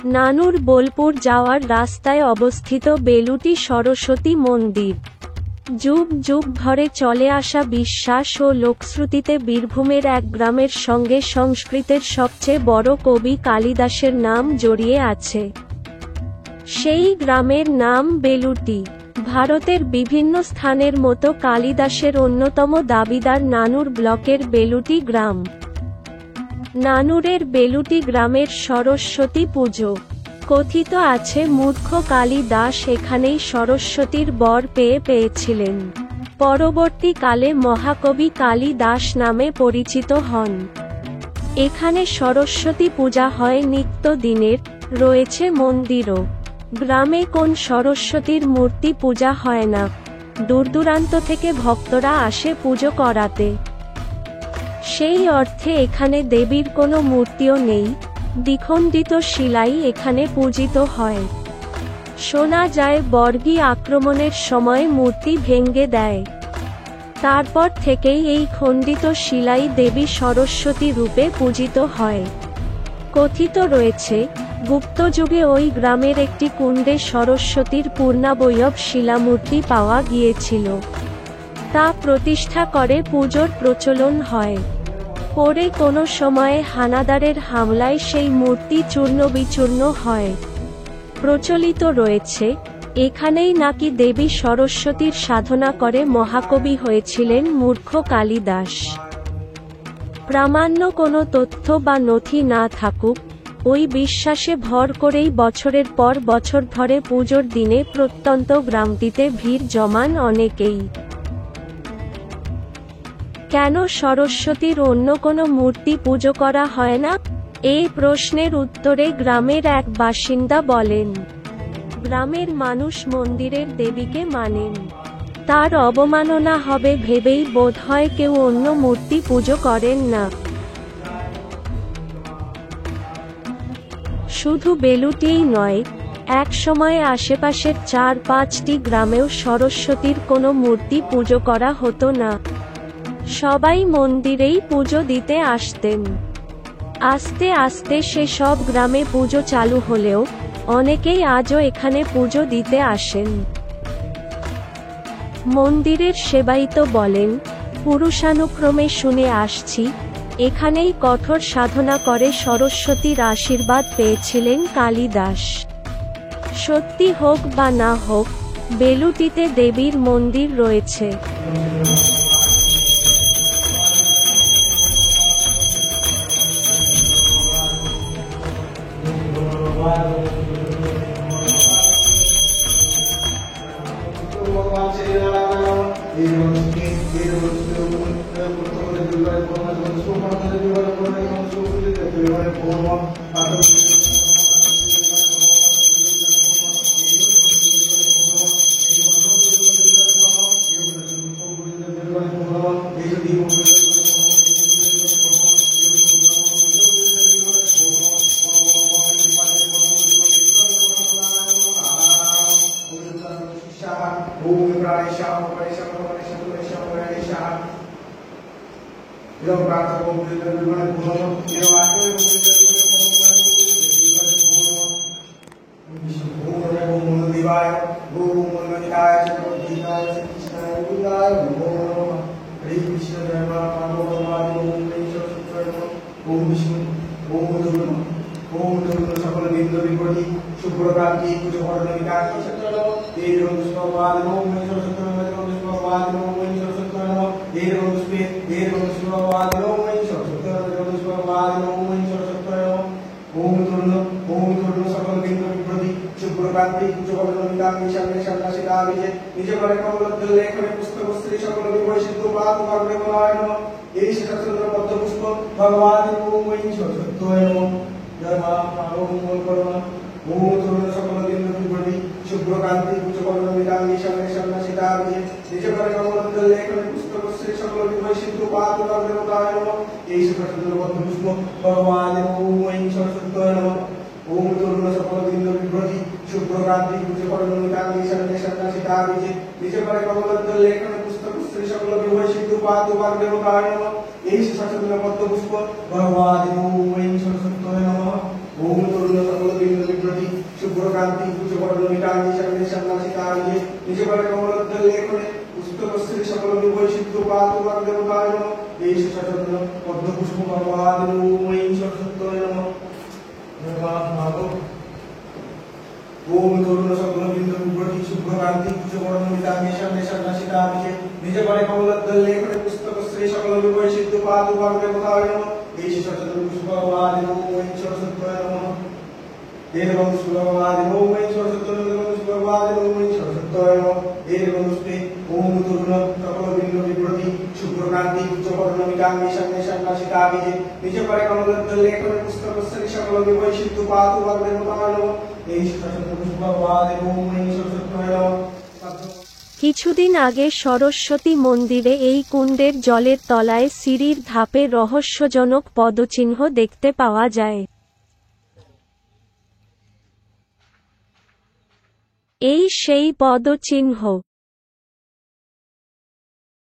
নানুর বোলপুর যাওয়ার রাস্তায় অবস্থিত বেলুটি সরস্বতী মন্দির। যুগ যুগ ধরে চলে আসা বিশ্বাস ও লোকশ্রুতিতে বীরভূমের এক গ্রামের সঙ্গে সংস্কৃতের সবচেয়ে বড় কবি কালিদাসের নাম জড়িয়ে আছে। সেই গ্রামের নাম বেলুটি। ভারতের বিভিন্ন স্থানের মতো কালিদাসের অন্যতম দাবিদার নানুর ব্লকের বেলুটি গ্রাম। নানুরের বেলুটি গ্রামের সরস্বতী পুজো। কথিত আছে মূর্খ কালিদাস এখানেই সরস্বতীর বর পেয়েছিলেন। পরবর্তীকালে মহাকবি কালিদাস নামে পরিচিত হন। এখানে সরস্বতী পূজা হয় নিত্য দিনের, রয়েছে মন্দিরও। গ্রামে কোন সরস্বতীর মূর্তি পূজা হয় না, দূরদূরান্ত থেকে ভক্তরা আসে পুজো করাতে। সেই অর্থে এখানে দেবীর কোনো মূর্তিও নেই, দ্বিখণ্ডিত শিলাই এখানে পূজিত হয়। শোনা যায় বর্গী আক্রমণের সময় মূর্তি ভেঙে দেয়। তারপর থেকেই এই খণ্ডিত শিলাই দেবী সরস্বতী রূপে পূজিত হয়। কথিত রয়েছে, গুপ্ত যুগে ওই গ্রামের একটি কুণ্ডে সরস্বতীর পূর্ণাবয়ব শিলামূর্তি পাওয়া গিয়েছিল। তা প্রতিষ্ঠা করে পুজোর প্রচলন হয়। পরে কোনো সময়ে হানাদারের হামলায় সেই মূর্তি চূর্ণবিচূর্ণ হয়। প্রচলিত রয়েছে, এখানেই নাকি দেবী সরস্বতীর সাধনা করে মহাকবি হয়েছিলেন মূর্খ কালিদাস। প্রামাণ্য কোনো তথ্য বা নথি না থাকুক, ওই বিশ্বাসে ভর করেই বছরের পর বছর ধরে পুজোর দিনে প্রত্যন্ত গ্রামটিতে ভিড় জমান অনেকেই। কেন সরস্বতীর অন্য কোনো মূর্তি পুজো করা হয় না? এই প্রশ্নের উত্তরে গ্রামের এক বাসিন্দা বলেন, গ্রামের মানুষ মন্দিরের দেবীকে মানেন। তার অবমাননা হবে ভেবেই বোধহয় কেউ অন্য মূর্তি পুজো করেন না। শুধু বেলুটিই নয়, এক সময়ে আশেপাশের 4-5টি গ্রামেও সরস্বতীর কোনো মূর্তি পুজো করা হতো না। সবাই মন্দিরেই পুজো দিতে আসতেন। আস্তে আস্তে সে সব গ্রামে পুজো চালু হলেও অনেকেই আজও এখানে পুজো দিতে আসেন। মন্দিরের সেবায়িত বলেন, পুরুষানুক্রমে শুনে আসছি, এখানেই কঠোর সাধনা করে সরস্বতীর আশীর্বাদ পেয়েছিলেন কালিদাস। সত্যি হোক বা না হোক, বেলুটিতে দেবীর মন্দির রয়েছে। ओम পুষ্পবাদিনৌময়ী সরস্বত্যয় নমঃ। ওম তরুণ সকল বিন্দু বিভ্রতি শুভ্রকান্তি কুচবর্ণমিতাঙ্গে সামনে সন্ন্যাসিতামিকে নিজ পরে কমলোদ্দলে করে পুস্তকশ্রী সকল বিভয় সিদ্ধ পাদু পাদে কোথায় নমঃ। এই সরস্বতী পুষ্পবাদিনৌময়ী সরস্বত্যয় নমঃ। এরকম সুলভবাদিনৌময়ী সরস্বত্যয় নমঃ। সুলভবাদিনৌময়ী সরস্বত্যয় নমঃ। এরকম শ্রী ওম তরুণ সকল বিন্দু বিভ্রতি শুভ্রকান্তি কুচবর্ণমিতাঙ্গে সামনে সন্ন্যাসিতামিকে নিজ পরে কমলোদ্দলে করে পুস্তকশ্রী সকল বিভয় সিদ্ধ পাদু পাদে কোথায় নমঃ। কিছুদিন আগে সরস্বতী মন্দিরে এই কুণ্ডের জলের তলায় সিঁড়ির ধাপে রহস্যজনক পদচিহ্ন দেখতে পাওয়া যায়। এই সেই পদচিহ্ন।